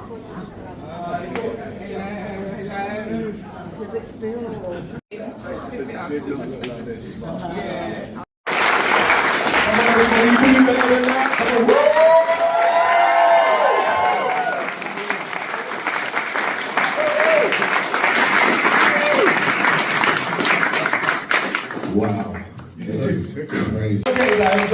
Does it feel? It did look like this. Yeah. Wow, this is crazy. Okay guys,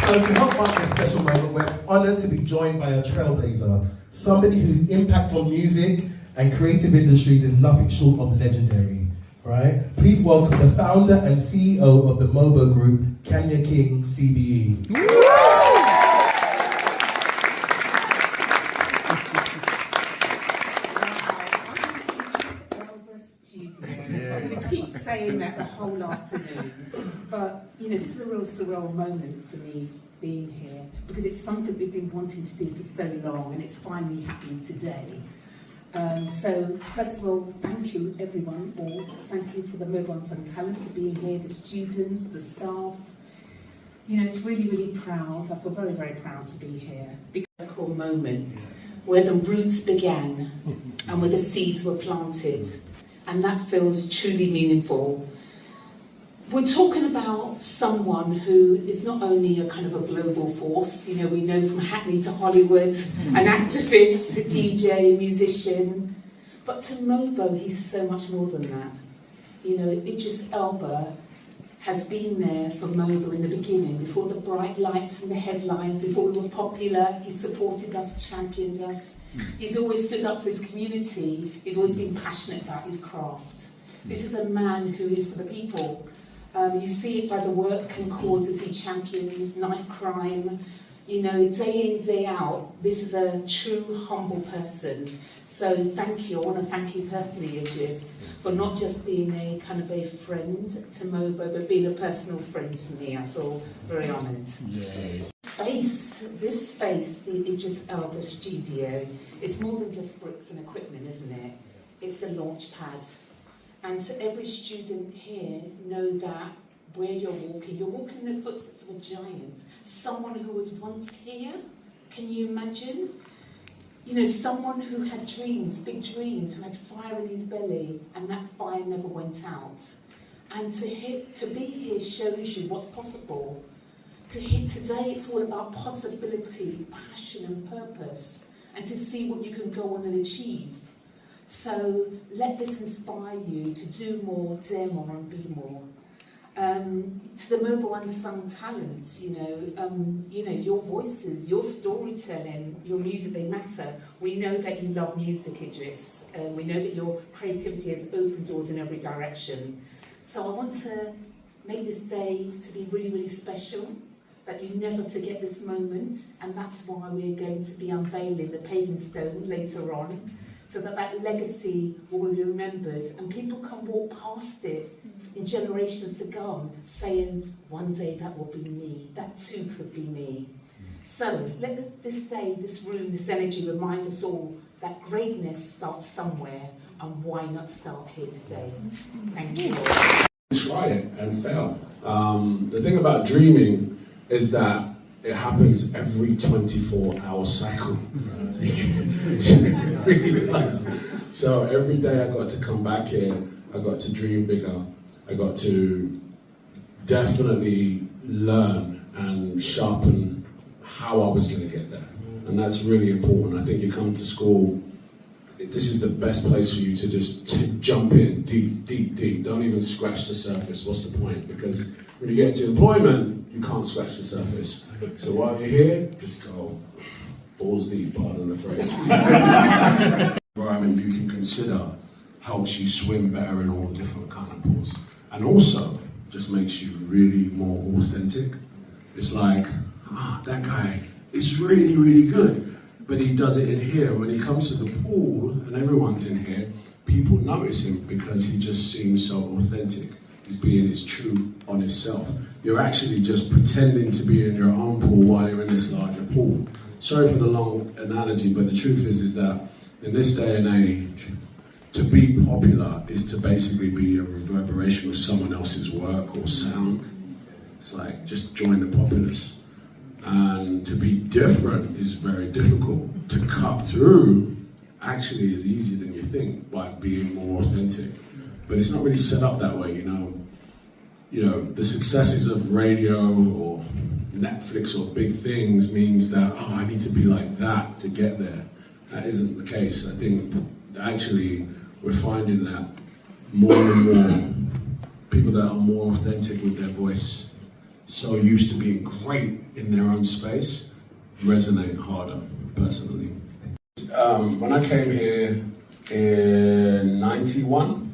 so to help mark this special moment, we're honoured to be joined by a trailblazer, somebody whose impact on music and creative industries is nothing short of legendary, right? Please welcome the founder and CEO of the Mobo Group, Kanya King CBE. I'm going to keep saying that the whole afternoon, but you know, this is a real surreal moment for me being here because it's something we've been wanting to do for so long and it's finally happening today. So first of all, thank you everyone, all. Thank you for the Mobo Unsung Talent for being here, the students, the staff. You know, it's really, really proud. I feel very, very proud to be here. Because a cool moment where the roots began and where the seeds were planted. And that feels truly meaningful. We're talking about someone who is not only a kind of a global force, you know, we know from Hackney to Hollywood, an activist, a DJ, a musician, but to Mobo, he's so much more than that. You know, Idris Elba has been there for Mobo in the beginning, before the bright lights and the headlines, before we were popular. He supported us, championed us. He's always stood up for his community. He's always been passionate about his craft. This is a man who is for the people. You see it by the work and causes he champions, knife crime. You know, day in, day out, this is a true, humble person. So thank you. I want to thank you personally, Idris, for not just being a kind of a friend to Mobo, but being a personal friend to me. I feel very honoured. Yes. This space, the Idris Elba studio, it's more than just bricks and equipment, isn't it? It's a launch pad. And to every student here, know that where you're walking in the footsteps of a giant, someone who was once here. Can you imagine? You know, someone who had dreams, big dreams, who had fire in his belly, and that fire never went out. And to be here shows you what's possible. To hit today, it's all about possibility, passion and purpose, and to see what you can go on and achieve. So let this inspire you to do more, dare more and be more. To the Mobo Unsung Talent, you know, your voices, your storytelling, your music, they matter. We know that you love music, Idris. We know that your creativity has opened doors in every direction. So I want to make this day to be really, really special, that you never forget this moment, and that's why we're going to be unveiling the paving stone later on, so that that legacy will be remembered and people can walk past it in generations to come saying, one day that will be me, that too could be me. So let this day, this room, this energy remind us all that greatness starts somewhere, and why not start here today? Thank you. Try it and fail. The thing about dreaming is that it happens every 24-hour cycle. It really does. So every day I got to come back here, I got to dream bigger. I got to definitely learn and sharpen how I was going to get there. And that's really important. I think you come to school, this is the best place for you to just jump in deep, deep, deep. Don't even scratch the surface. What's the point? Because when you get into employment, you can't scratch the surface. So while you're here, just go balls deep, pardon the phrase. Environment you can consider helps you swim better in all different kind of pools. And also, just makes you really more authentic. It's like, that guy is really, really good, but he does it in here. When he comes to the pool, and everyone's in here, people notice him because he just seems so authentic. He's being his true, honest self. You're actually just pretending to be in your own pool while you're in this larger pool. Sorry for the long analogy, but the truth is that in this day and age, to be popular is to basically be a reverberation of someone else's work or sound. It's like, just join the populace. And to be different is very difficult. To cut through actually is easier than you think by being more authentic. But it's not really set up that way, you know. The successes of radio or Netflix or big things means that, oh, I need to be like that to get there. That isn't the case. I think actually we're finding that more and more people that are more authentic with their voice, so used to being great in their own space, resonate harder, personally. When I came here in '91,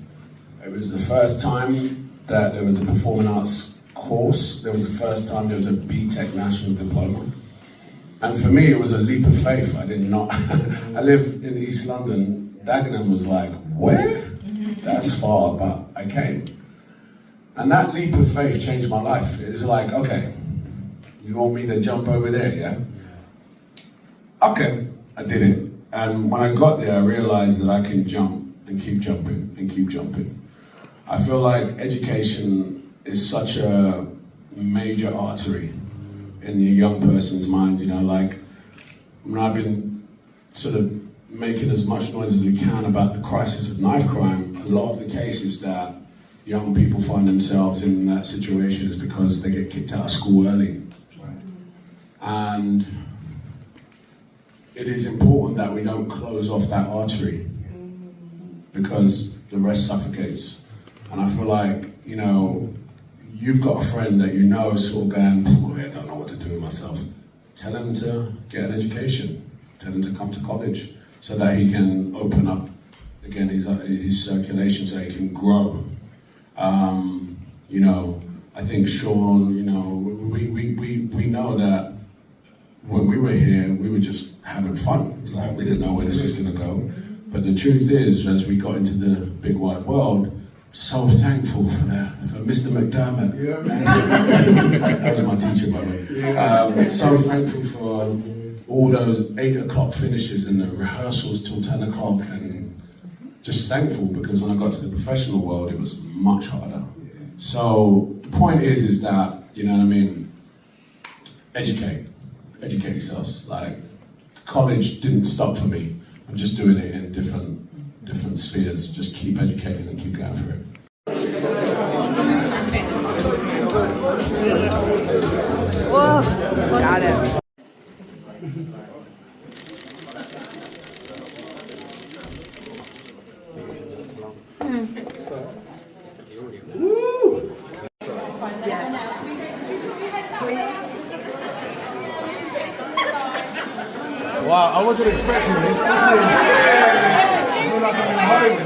it was the first time that there was a performing arts course. There was the first time there was a BTEC national diploma. And for me, it was a leap of faith. I did not, I live in East London. Dagenham was like, where? That's far, but I came. And that leap of faith changed my life. It's like, okay, you want me to jump over there, yeah? Okay, I did it. And when I got there, I realized that I can jump and keep jumping and keep jumping. I feel like education is such a major artery in the young person's mind, like when I've been sort of making as much noise as we can about the crisis of knife crime. A lot of the cases that young people find themselves in that situation is because they get kicked out of school early. And it is important that we don't close off that artery because the rest suffocates. And I feel like, you've got a friend that is sort of going, boy, I don't know what to do with myself. Tell him to get an education. Tell him to come to college so that he can open up, again, his circulation so he can grow. I think Sean, we know that when we were here, we were just having fun. It's like we didn't know where this was going to go. But the truth is, as we got into the big wide world, so thankful for Mr. McDermott. Yeah. That was my teacher, by the way. So thankful for all those 8 o'clock finishes and the rehearsals till 10 o'clock, and just thankful because when I got to the professional world, it was much harder. So the point is that, educate yourselves. Like, college didn't stop for me. I'm just doing it in different spheres. Just keep educating and keep going for it. Whoa, got it. Wow, I wasn't expecting this. I feel like I'm in home.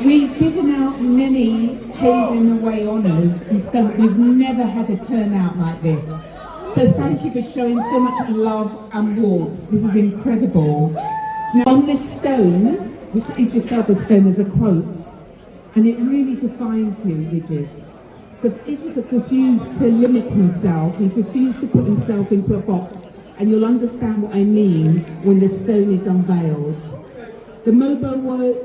We've given out many Paving the Way honours and stuff. We've never had a turnout like this. So thank you for showing so much love and warmth. This is incredible. Now on this stone, this Idris Elba stone, there's a quote, and it really defines you, Idris. Because Idris has refused to limit himself, he's refused to put himself into a box, and you'll understand what I mean when the stone is unveiled. The MOBO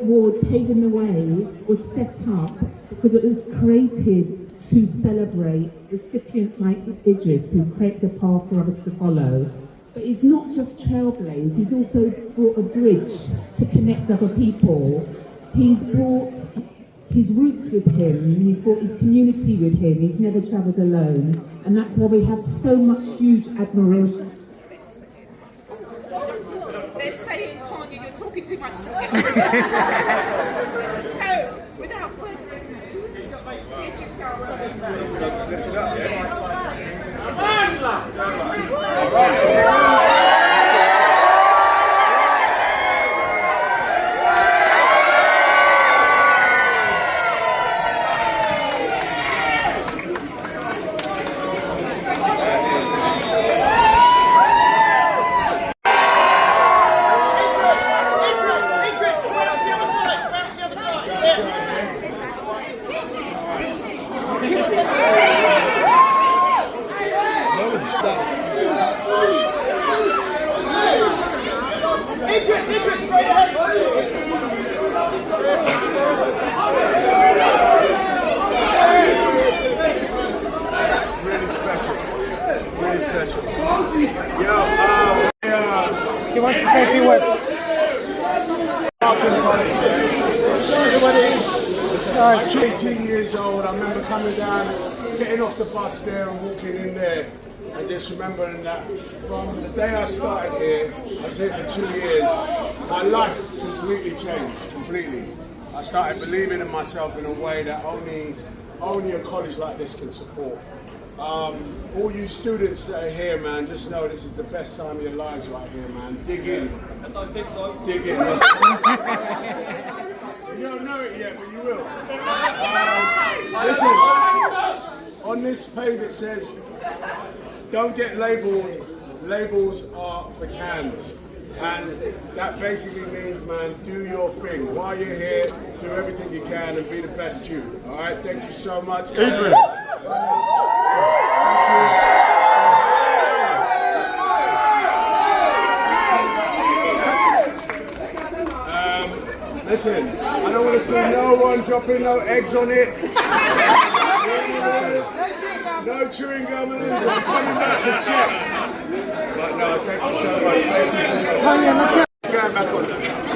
Award Paving the Way was set up because it was created to celebrate recipients like Idris who create a path for others to follow. But he's not just trailblaze, he's also brought a bridge to connect other people. He's brought his roots with him, he's brought his community with him, he's never travelled alone. And that's why we have so much huge admiration. They're saying, Kanya, you're talking too much, just get So, without further ado, Idris Elba. Just lift it up, yeah? Really special. Really special. Yo, He wants to say a few words. Barking College. I was 18 years old. I remember coming down, getting off the bus there and walking in there. And just remembering that from the day I started here, I was here for 2 years, my life completely changed, completely. I started believing in myself in a way that only a college like this can support. All you students that are here, man, just know this is the best time of your lives right here, man. Dig in. Dig in. You don't know it yet, but you will. Listen, on this page it says, don't get labelled. Labels are for cans. And that basically means, man, do your thing. While you're here, do everything you can and be the best you. All right, thank you so much. Idris. Listen, I don't want to see no one dropping no eggs on it. No chewing gum and anything. I'm coming back to check. But no, thank you so much. Thank you. Kanya, let's go. Going back on that.